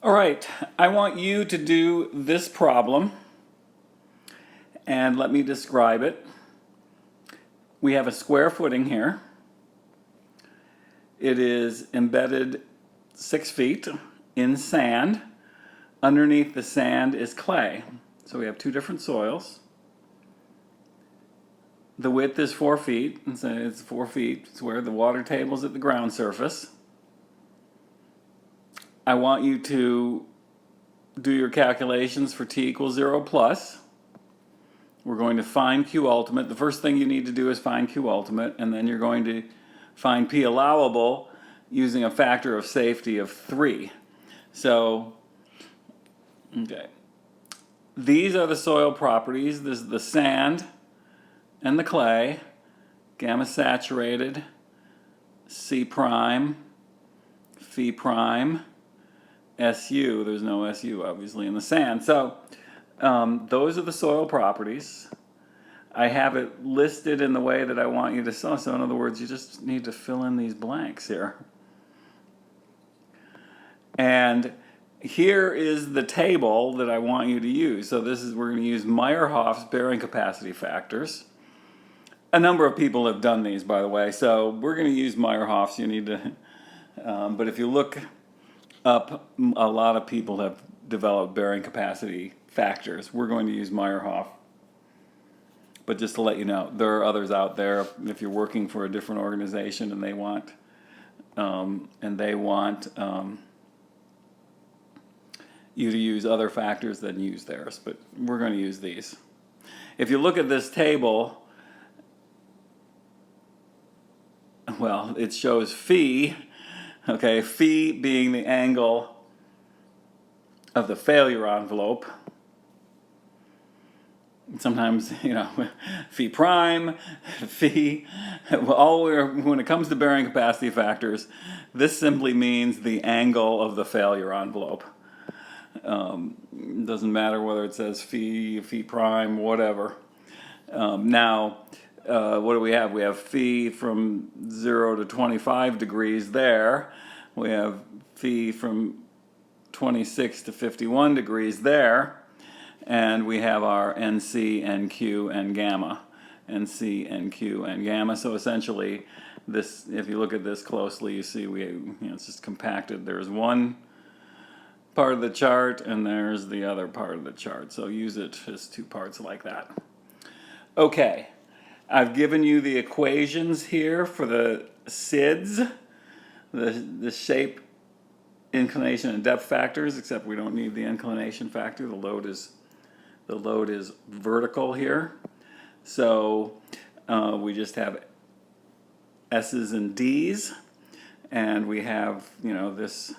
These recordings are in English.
All right, I want you to do this problem and let me describe it. We have a square footing here. It is embedded 6 feet in sand. Underneath the sand is clay. So we have two different soils. The width is 4 feet. It's 4 feet. It's where the water table is at the ground surface. I want you to do your calculations for t equals 0 plus. We're going to find Q ultimate. The first thing you need to do is find Q ultimate, and then you're going to find P allowable using a factor of safety of 3. So, okay. These are the soil properties. This is the sand and the clay, gamma saturated, C prime, Phi prime, SU. There's no SU obviously in the sand. So those are the soil properties. I have it listed in the way that I want you to see. So in other words, you just need to fill in these blanks here. And here is the table that I want you to use. So we're going to use Meyerhoff's bearing capacity factors. A number of people have done these, by the way. So we're going to use Meyerhoff's. You need to, but if you look up, a lot of people have developed bearing capacity factors. We're going to use Meyerhoff. But just to let you know, there are others out there. If you're working for a different organization and they want, you to use other factors, then use theirs. But we're going to use these. If you look at this table, well, it shows phi, okay, phi being the angle of the failure envelope. Sometimes, phi prime, phi, when it comes to bearing capacity factors, this simply means the angle of the failure envelope. It doesn't matter whether it says phi prime, whatever. Now, what do we have? We have phi from 0 to 25 degrees there. We have phi from 26 to 51 degrees there. And we have our NC, NQ, and gamma. NC, NQ, and gamma. So essentially, this, if you look at this closely, you see it's just compacted. There's one part of the chart, and there's the other part of the chart. So use it as two parts like that. Okay, I've given you the equations here for the SIDS, the shape, inclination, and depth factors, except we don't need the inclination factor. The load is vertical here. So we just have S's and D's, and we have, this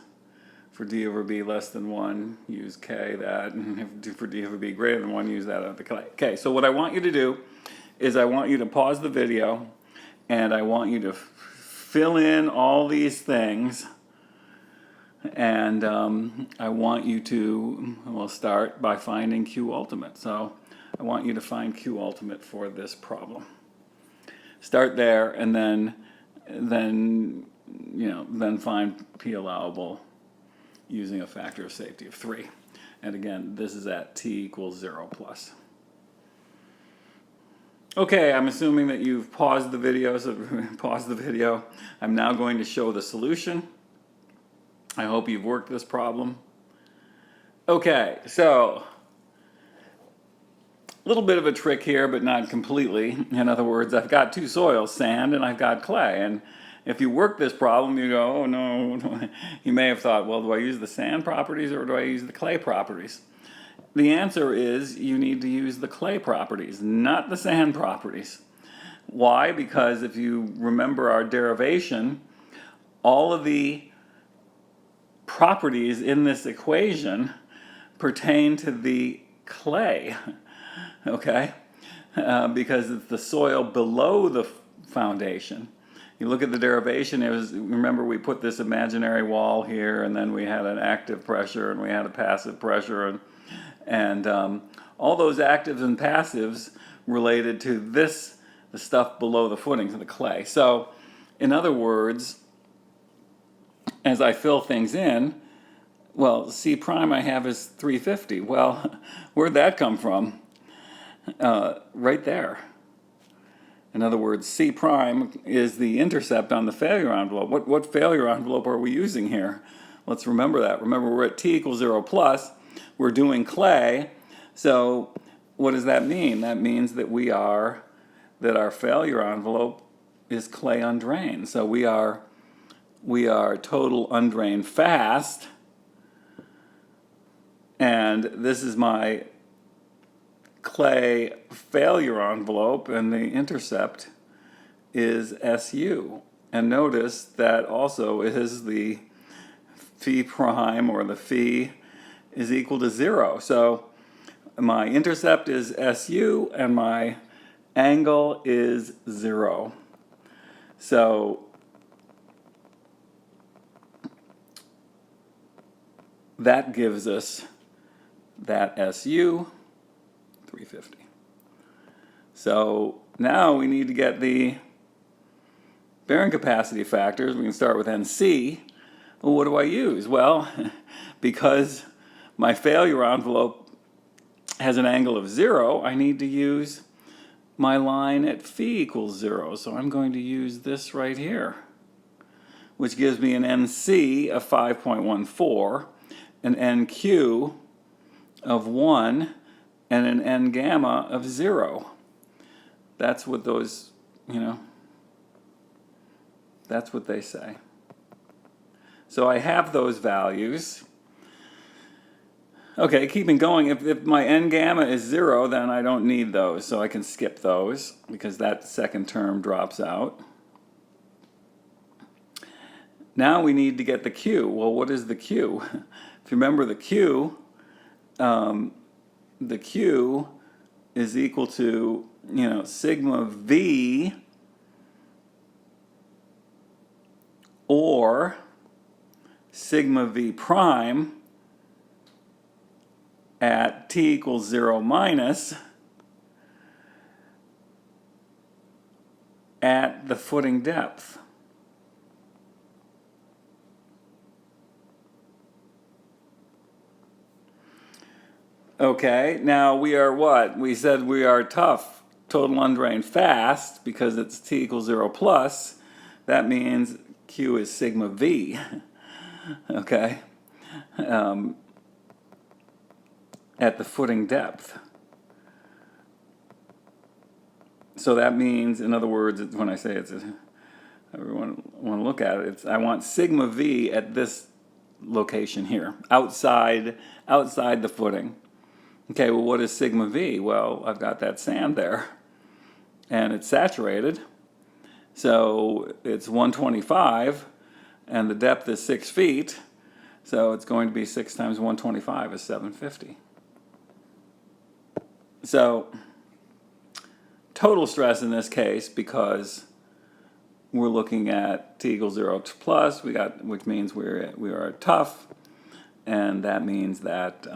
for D over B less than 1, use K that, and for D over B greater than 1, use that at the K. Okay, so what I want you to do is I want you to pause the video, and I want you to fill in all these things, and I want you to, we'll start by finding Q ultimate. So I want you to find Q ultimate for this problem. Start there, and then find P allowable using a factor of safety of 3. And again, this is at t equals 0 plus. Okay, I'm assuming that you've paused the video, so pause the video. I'm now going to show the solution. I hope you've worked this problem. Okay, so a little bit of a trick here, but not completely. In other words, I've got two soils, sand and I've got clay. And if you work this problem, you go, oh no. You may have thought, well, do I use the sand properties or do I use the clay properties? The answer is you need to use the clay properties, not the sand properties. Why? Because if you remember our derivation, all of the properties in this equation pertain to the clay, okay? Because it's the soil below the foundation. You look at the derivation, remember we put this imaginary wall here, and then we had an active pressure and we had a passive pressure, and all those actives and passives related to the stuff below the footings of the clay. So, in other words, as I fill things in, Well, C prime I have is 350. Well, where'd that come from? Right there. In other words, C prime is the intercept on the failure envelope. What failure envelope are we using here? Let's remember that. Remember, we're at t equals 0 plus. We're doing Clay. So what does that mean? That means that our failure envelope is Clay undrained. So we are total undrained fast. And this is my Clay failure envelope, and the intercept is SU. And notice that also is the phi prime, or the phi, is equal to 0. So my intercept is SU and my angle is 0. So that gives us that SU, 350. So now we need to get the bearing capacity factors. We can start with NC. Well, what do I use? Well, because my failure envelope has an angle of 0, I need to use my line at phi equals 0. So I'm going to use this right here, which gives me an NC of 5.14, an NQ of 1, and an N gamma of 0. That's what those, that's what they say. So I have those values. Okay, keeping going, if my N gamma is 0, then I don't need those, so I can skip those because that second term drops out. Now we need to get the Q. Well, what is the Q? If you remember the Q is equal to, sigma V or sigma V prime at t equals 0 minus at the footing depth. Okay, now we are what? We said we are tough, total undrained fast, because it's t equals 0 plus. That means Q is sigma V. Okay, at the footing depth. So that means, in other words, when I say everyone want to look at it, I want sigma V at this location here, outside the footing. Okay, well, what is sigma V? Well, I've got that sand there, and it's saturated, so it's 125, and the depth is 6 feet, so it's going to be 6 times 125 is 750. So total stress in this case, because we're looking at t equals 0 plus, which means we are tough, and that means that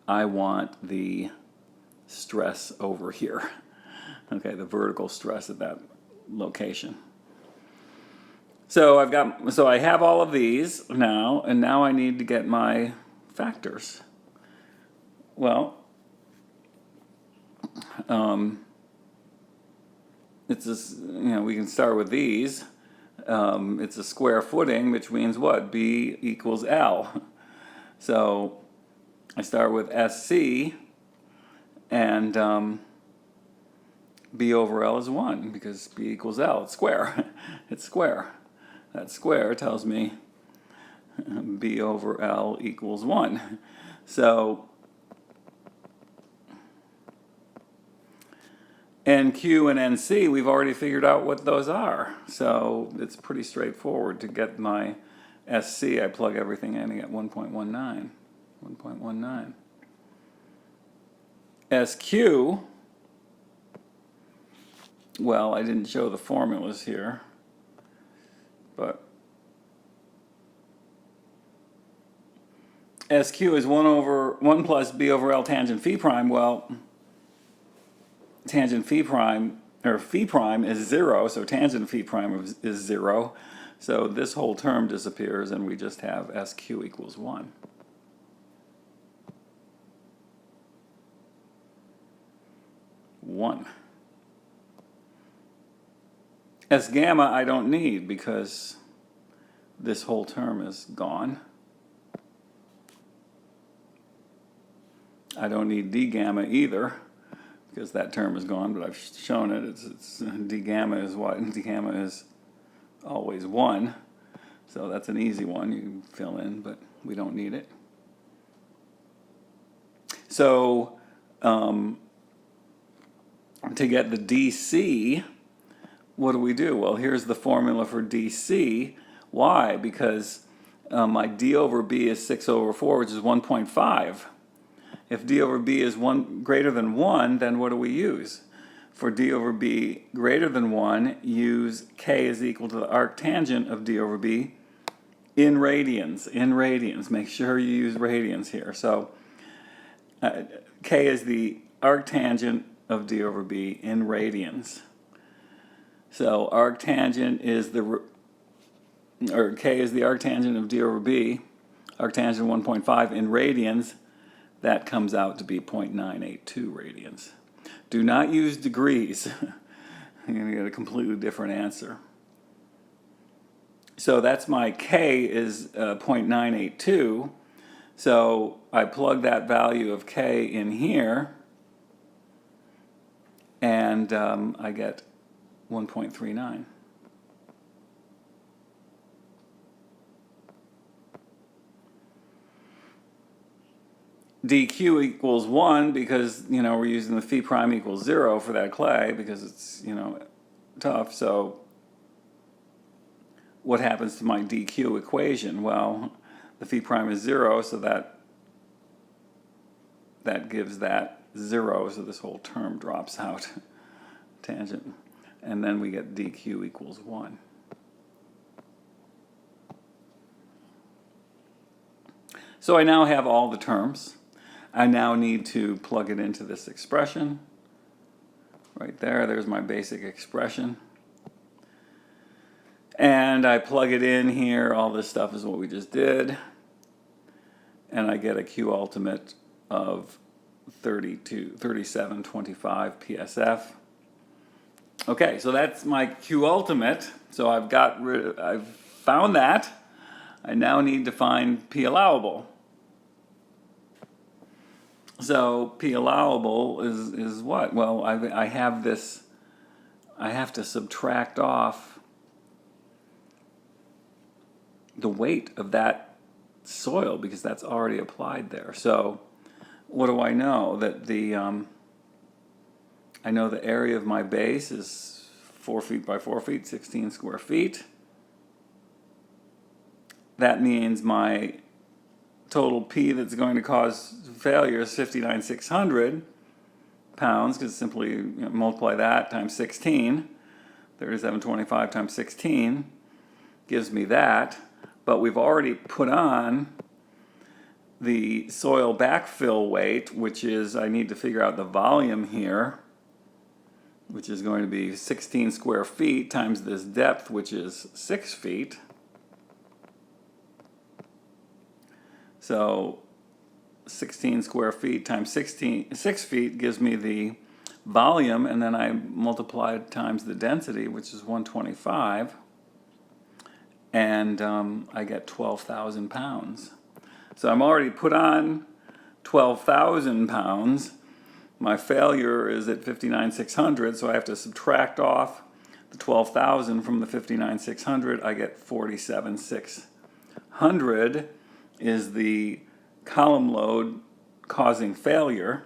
I want the stress over here. Okay, the vertical stress at that location. So I have all of these now, and now I need to get my factors. Well, it's this, we can start with these. It's a square footing, which means what? B equals L. So I start with SC, and B over L is 1, because B equals L. It's square. It's square. That square tells me B over L equals 1. So NQ and NC, we've already figured out what those are. So it's pretty straightforward. To get my SC, I plug everything in and get 1.19. 1.19. SQ, well, I didn't show the formulas here, but SQ is 1 plus B over L tangent phi prime. Well, tangent phi prime, or phi prime is 0, so tangent phi prime is 0. So this whole term disappears and we just have SQ equals 1. S gamma I don't need because this whole term is gone. I don't need D gamma either because that term is gone, but I've shown it. It's D gamma is what? D gamma is always 1. So that's an easy one you can fill in, but we don't need it. So to get the DC, what do? Well, here's the formula for DC. Why? Because my D over B is 6 over 4, which is 1.5. If D over B is greater than 1, then what do we use? For D over B greater than 1, use K is equal to the arctangent of D over B in radians. In radians. Make sure you use radians here. So K is the arctangent of D over B in radians. So arctangent is K is the arctangent of D over B, arctangent 1.5 in radians. That comes out to be 0.982 radians. Do not use degrees. You're going to get a completely different answer. So that's my K is 0.982. So I plug that value of K in here, and I get 1.39. dq equals 1 because, we're using the phi prime equals 0 for that clay because it's, tough. So what happens to my dq equation? Well, the phi prime is 0, so that gives that 0, so this whole term drops out, tangent. And then we get dq equals 1. So I now have all the terms. I now need to plug it into this expression. Right there, there's my basic expression. And I plug it in here. All this stuff is what we just did. And I get a Q ultimate of 3725 PSF. Okay, so that's my Q ultimate. So I've found that. I now need to find P allowable. So P allowable is what? Well, I have this, I have to subtract off the weight of that soil because that's already applied there. So what do I know? That I know the area of my base is 4 feet by 4 feet, 16 square feet. That means my total P that's going to cause failure is 59,600 pounds, because simply multiply that times 16. 3725 times 16 gives me that. But we've already put on the soil backfill weight, which is, I need to figure out the volume here, which is going to be 16 square feet times this depth, which is 6 feet. So 16 square feet times 6 feet gives me the volume, and then I multiply it times the density, which is 125, and I get 12,000 pounds. So I'm already put on 12,000 pounds. My failure is at 59,600, so I have to subtract off the 12,000 from the 59,600. I get 47,600 is the column load causing failure.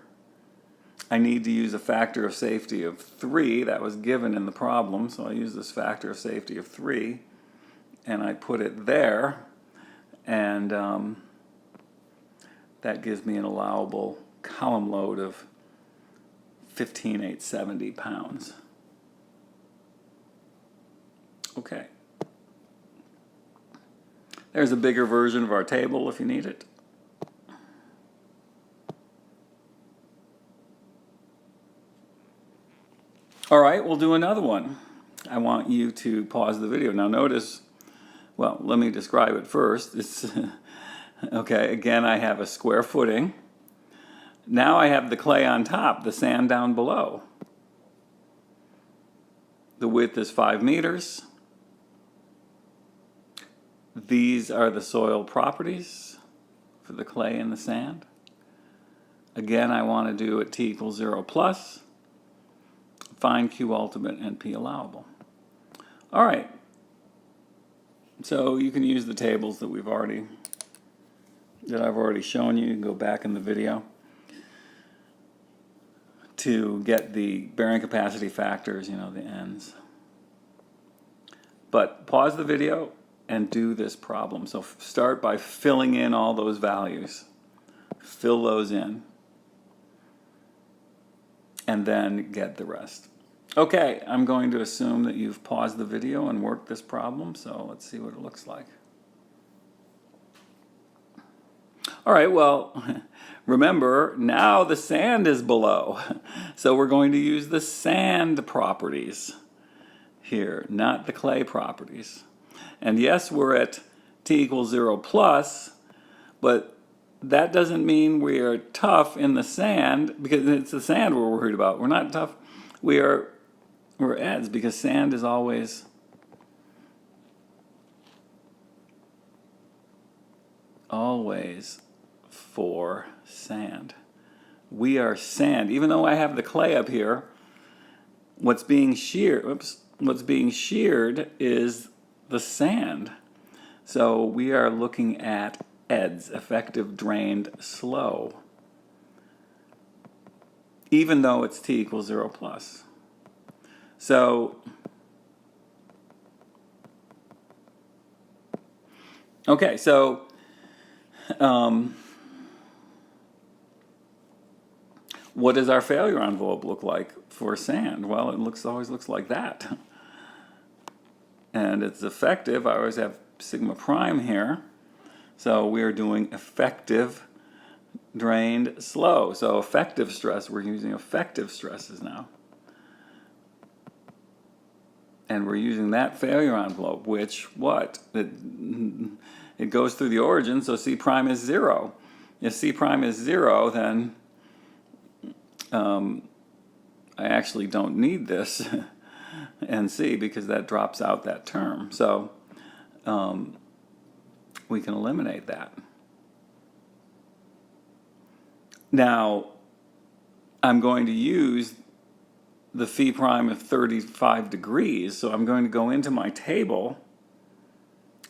I need to use a factor of safety of 3. That was given in the problem, so I use this factor of safety of 3, and I put it there, and that gives me an allowable column load of 15,870 pounds. Okay. There's a bigger version of our table if you need it. All right, we'll do another one. I want you to pause the video. Now notice Well, let me describe it first. It's okay, again, I have a square footing. Now I have the clay on top, the sand down below. The width is 5 meters. These are the soil properties for the clay and the sand. Again, I want to do at t equals 0 plus, find Q ultimate and P allowable. All right, so you can use the tables that I've already shown you. You can go back in the video to get the bearing capacity factors, the N's. But pause the video and do this problem. So start by filling in all those values. Fill those in. And then get the rest. Okay, I'm going to assume that you've paused the video and worked this problem, so let's see what it looks like. All right, well, remember, now the sand is below. So we're going to use the sand properties here, not the clay properties. And yes, we're at t equals 0 plus, but that doesn't mean we are tough in the sand, because it's the sand we're worried about. We're not tough. We're eds, because sand is always for sand. We are sand. Even though I have the clay up here, what's being sheared is the sand. So we are looking at EDS, effective drained slow, even though it's t equals 0 plus. So, okay, so what does our failure envelope look like for sand? Well, it always looks like that. And it's effective. I always have sigma prime here. So we are doing effective drained slow. So effective stress, we're using effective stresses now. And we're using that failure envelope, which what? It goes through the origin, so C prime is 0. If C prime is 0, then I actually don't need this NC, because that drops out that term. So we can eliminate that. Now, I'm going to use the phi prime of 35 degrees, so I'm going to go into my table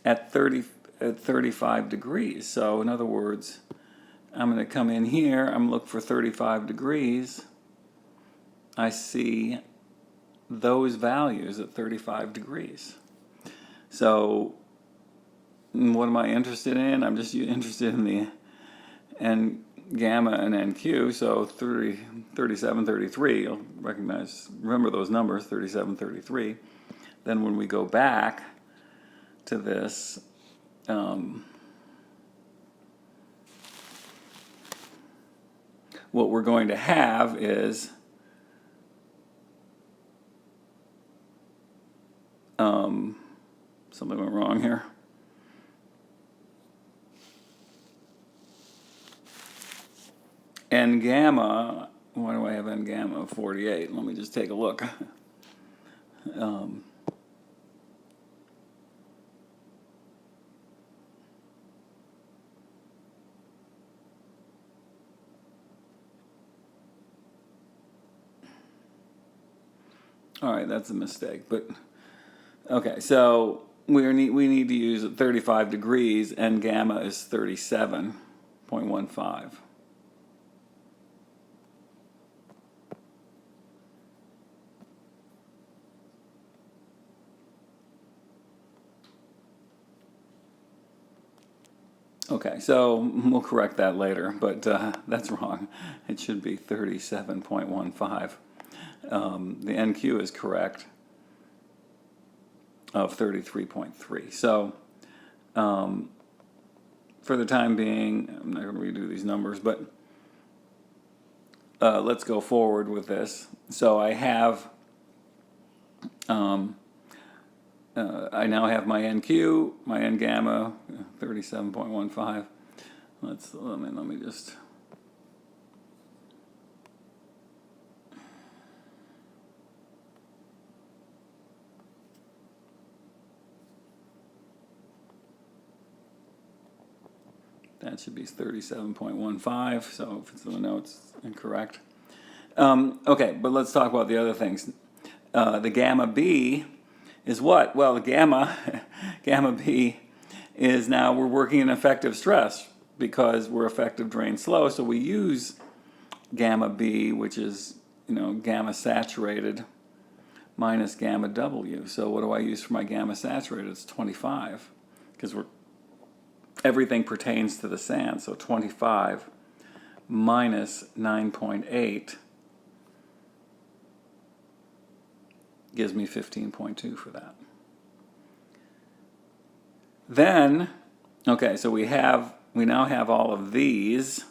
at 35 degrees. So in other words, I'm going to come in here, I'm looking for 35 degrees. I see those values at 35 degrees. So what am I interested in? I'm just interested in the N gamma and NQ, so 37, 33. You'll remember those numbers, 37, 33. Then when we go back to this, what we're going to have is something went wrong here. N gamma, why do I have N gamma of 48? Let me just take a look. All right, that's a mistake, but okay, so we need to use 35 degrees, and gamma is 37.15. Okay, so we'll correct that later, but that's wrong. It should be 37.15. The NQ is correct of 33.3. So for the time being, I'm not going to redo these numbers, but let's go forward with this. So I have I now have my NQ, my N gamma, 37.15. Let me just. That should be 37.15, so if it's in the notes, incorrect. Okay, but let's talk about the other things. The gamma B is what? Well, the gamma B is now we're working in effective stress because we're effective drain slow, so we use gamma B, which is, gamma saturated minus gamma W. So what do I use for my gamma saturated? It's 25, because everything pertains to the sand, so 25 minus 9.8 gives me 15.2 for that. Then, okay, so we now have all of these.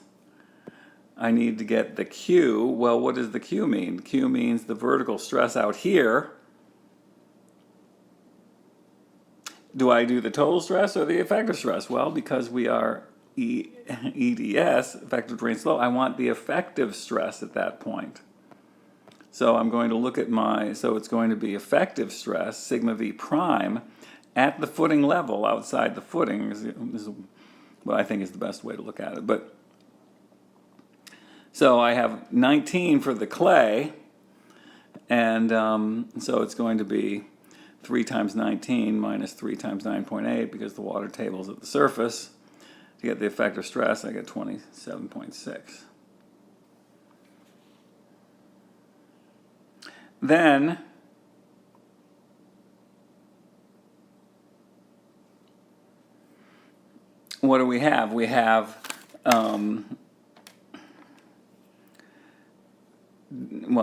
I need to get the Q. Well, what does the Q mean? Q means the vertical stress out here. Do I do the total stress or the effective stress? Well, because we are EDS, effective drain slow, I want the effective stress at that point. So I'm going to look at so it's going to be effective stress, sigma V prime, at the footing level, outside the footing, is what I think is the best way to look at it. But so I have 19 for the clay, and so it's going to be 3 times 19 minus 3 times 9.8, because the water table is at the surface. To get the effective stress, I get 27.6. Then, what do we have? We have, well,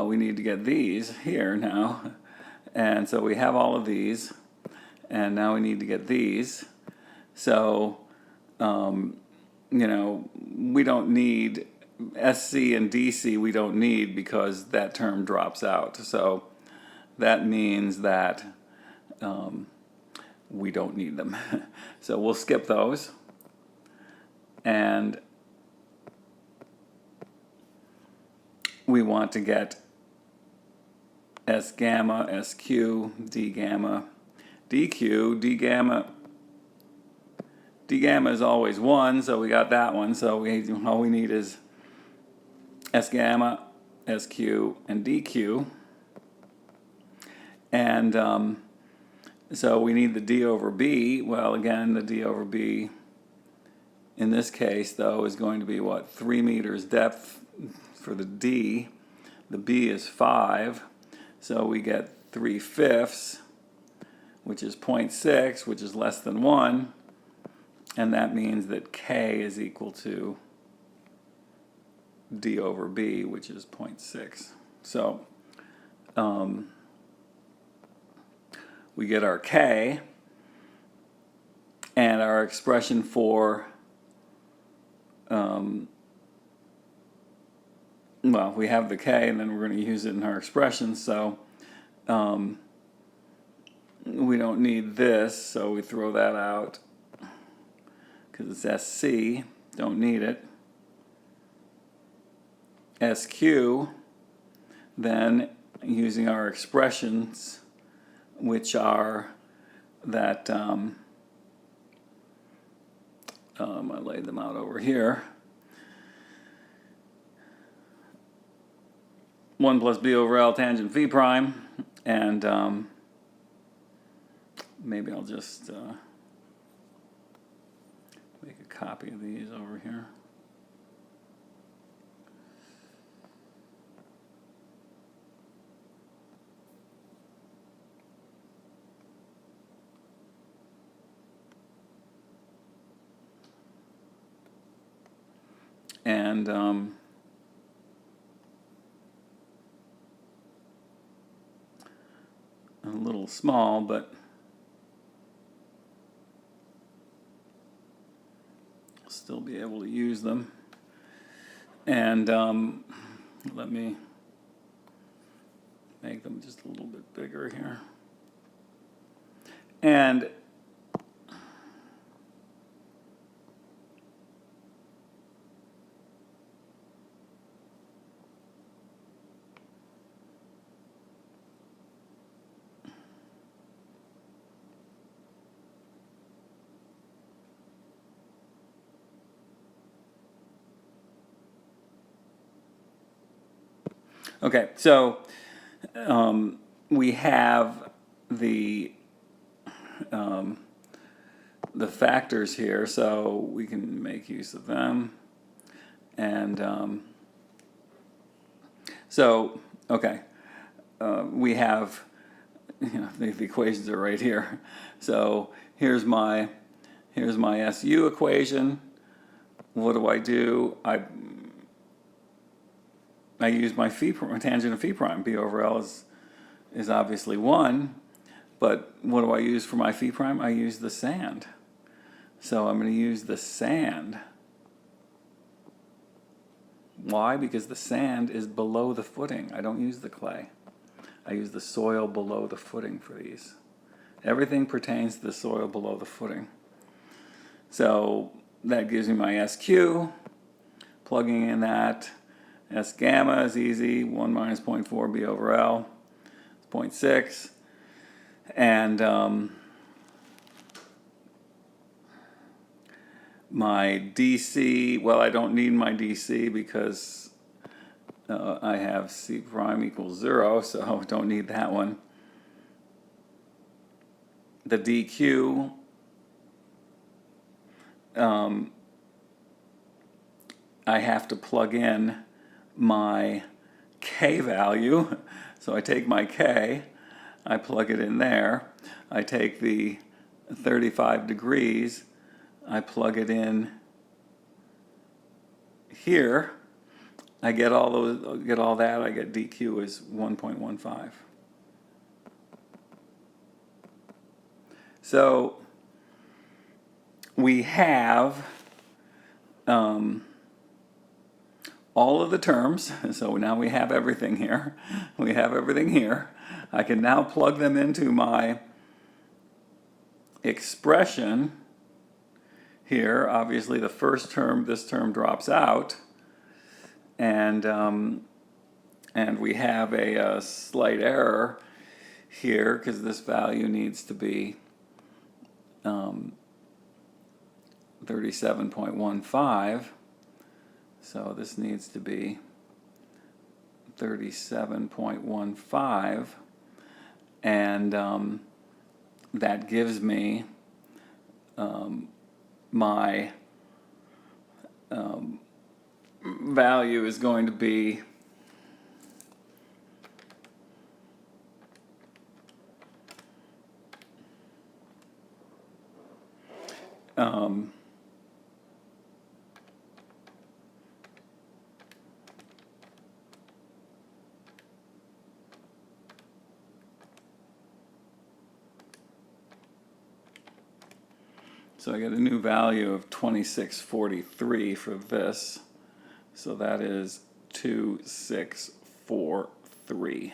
we need to get these here now. And so we have all of these, and now we need to get these. So, we don't need SC and DC, we don't need, because that term drops out. So that means that we don't need them. So we'll skip those. And we want to get S gamma, SQ, D gamma, DQ, D gamma. D gamma is always 1, so we got that one. So all we need is S gamma, SQ, and DQ. And so we need the D over B. Well, again, the D over B in this case, though, is going to be what? 3 meters depth for the D. The B is 5. So we get 3/5, which is 0.6, which is less than 1. And that means that K is equal to D over B, which is 0.6. So we get our K, and our expression for, well, we have the K, and then we're going to use it in our expression. So we don't need this, so we throw that out, because it's SC, don't need it. SQ, then using our expressions, which are that, I laid them out over here. 1 plus B over L tangent phi prime, and maybe I'll just make a copy of these over here. And a little small, but still be able to use them. And let me make them just a little bit bigger here. And okay, so we have um, the factors here, so we can make use of them. And so, okay, we have, the equations are right here. So here's my SU equation. What do? I use my tangent of phi prime. B over L is obviously 1, but what do I use for my phi prime? I use the sand. So I'm going to use the sand. Why? Because the sand is below the footing. I don't use the clay. I use the soil below the footing for these. Everything pertains to the soil below the footing. So that gives me my SQ. Plugging in that, S gamma is easy. 1 minus 0.4 B over L. It's 0.6. And my DC, well, I don't need my DC because I have C prime equals 0, so I don't need that one. The DQ, I have to plug in my K value. So I take my K, I plug it in there. I take the 35 degrees, I plug it in here. I get all that. I get DQ is 1.15. So we have all of the terms. So now we have everything here. We have everything here. I can now plug them into my expression here. Obviously, the first term, this term drops out, and we have a slight error here because this value needs to be 37.15. So this needs to be 37.15, and that gives me my value is going to be so I get a new value of 2643 for this. So that is 2643.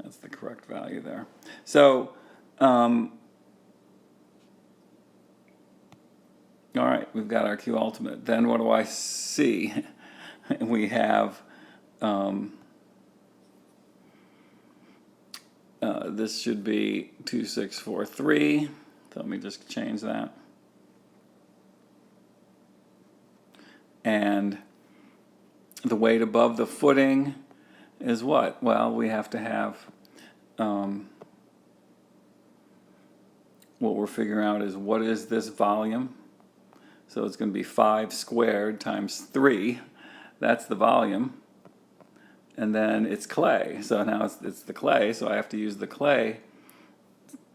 That's the correct value there. So, all right, we've got our Q ultimate. Then what do I see? We have this should be 2643. So let me just change that. And the weight above the footing is what? Well, we have to have, what we're figuring out is what is this volume? So it's going to be 5 squared times 3. That's the volume. And then it's clay. So now it's the clay, so I have to use the clay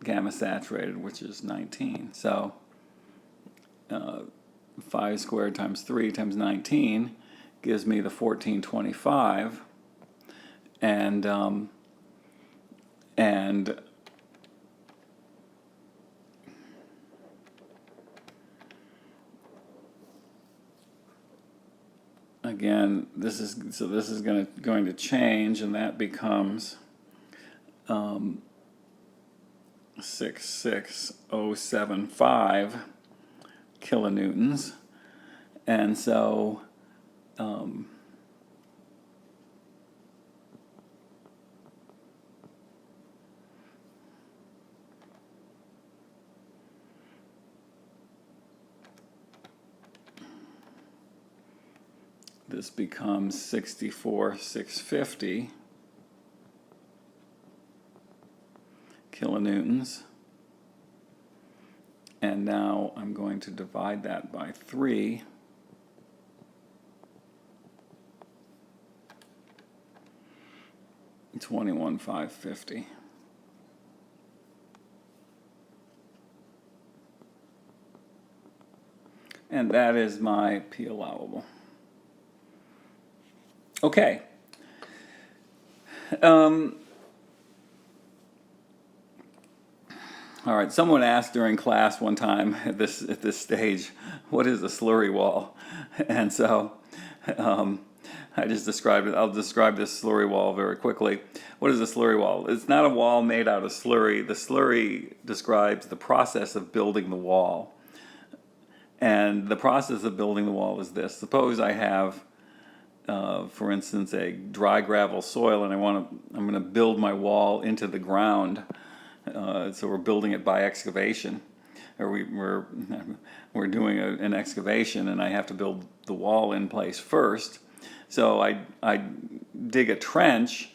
gamma saturated, which is 19. So 5 squared times 3 times 19 gives me the 1425. And again, this is going to change, and that becomes 66075 kilonewtons. And so this becomes 64,650 kilonewtons. And now I'm going to divide that by 3. $21,550. And that is my P allowable. Okay. All right. Someone asked during class one time at this stage, "What is a slurry wall?" And so I just described it. I'll describe this slurry wall very quickly. What is a slurry wall? It's not a wall made out of slurry. The slurry describes the process of building the wall. And the process of building the wall is this. Suppose I have, for instance, a dry gravel soil, and I'm going to build my wall into the ground. So we're building it by excavation, or we're doing an excavation, and I have to build the wall in place first. So I dig a trench.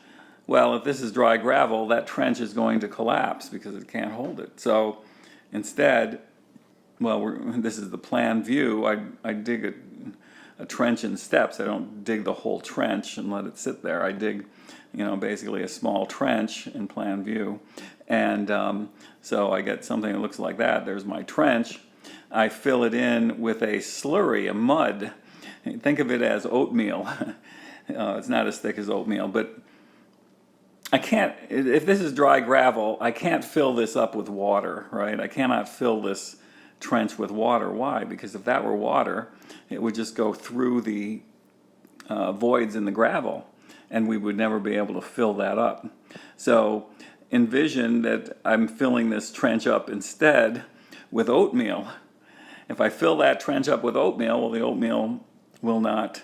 Well, if this is dry gravel, that trench is going to collapse because it can't hold it. So instead, this is the plan view. I dig a trench in steps. I don't dig the whole trench and let it sit there. I dig, basically a small trench in plan view. And so I get something that looks like that. There's my trench. I fill it in with a slurry, a mud. Think of it as oatmeal. It's not as thick as oatmeal, but I can't, if this is dry gravel, I can't fill this up with water, right? I cannot fill this trench with water. Why? Because if that were water, it would just go through the voids in the gravel, and we would never be able to fill that up. So envision that I'm filling this trench up instead with oatmeal. If I fill that trench up with oatmeal, well, the oatmeal will not.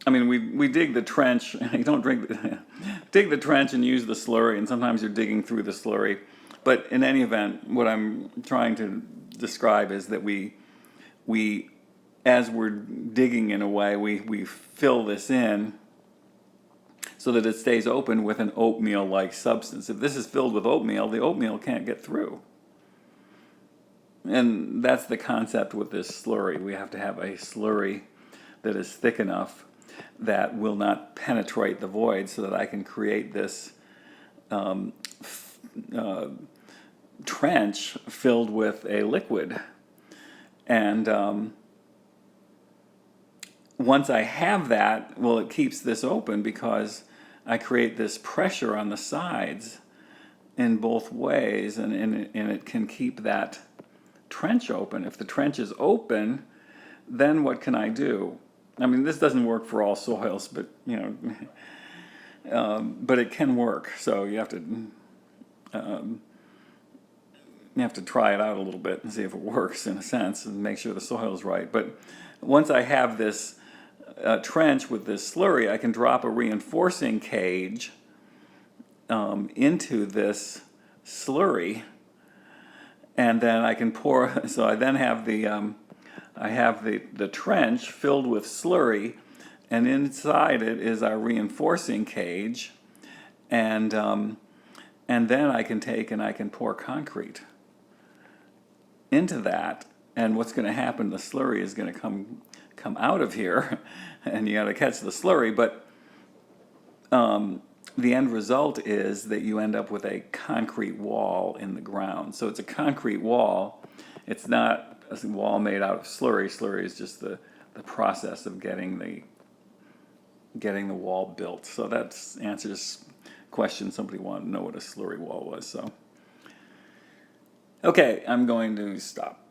I mean, we dig the trench. You don't dig the trench and use the slurry, and sometimes you're digging through the slurry. But in any event, what I'm trying to describe is that we as we're digging in a way, we fill this in so that it stays open with an oatmeal-like substance. If this is filled with oatmeal, the oatmeal can't get through. And that's the concept with this slurry. We have to have a slurry that is thick enough that will not penetrate the void so that I can create this trench filled with a liquid. And once I have that, well, it keeps this open because I create this pressure on the sides in both ways, and it can keep that trench open. If the trench is open, then what can I do? I mean, this doesn't work for all soils, but but it can work. So you have to try it out a little bit and see if it works in a sense, and make sure the soil's right. But once I have this trench with this slurry, I can drop a reinforcing cage into this slurry, and then I can pour. So I then have the trench filled with slurry, and inside it is our reinforcing cage, and then I can take and I can pour concrete into that. And what's going to happen? The slurry is going to come out of here, and you got to catch the slurry. But the end result is that you end up with a concrete wall in the ground. So it's a concrete wall. It's not a wall made out of slurry. Slurry is just the process of getting the wall built. So that answers question. Somebody wanted to know what a slurry wall was. So okay, I'm going to stop.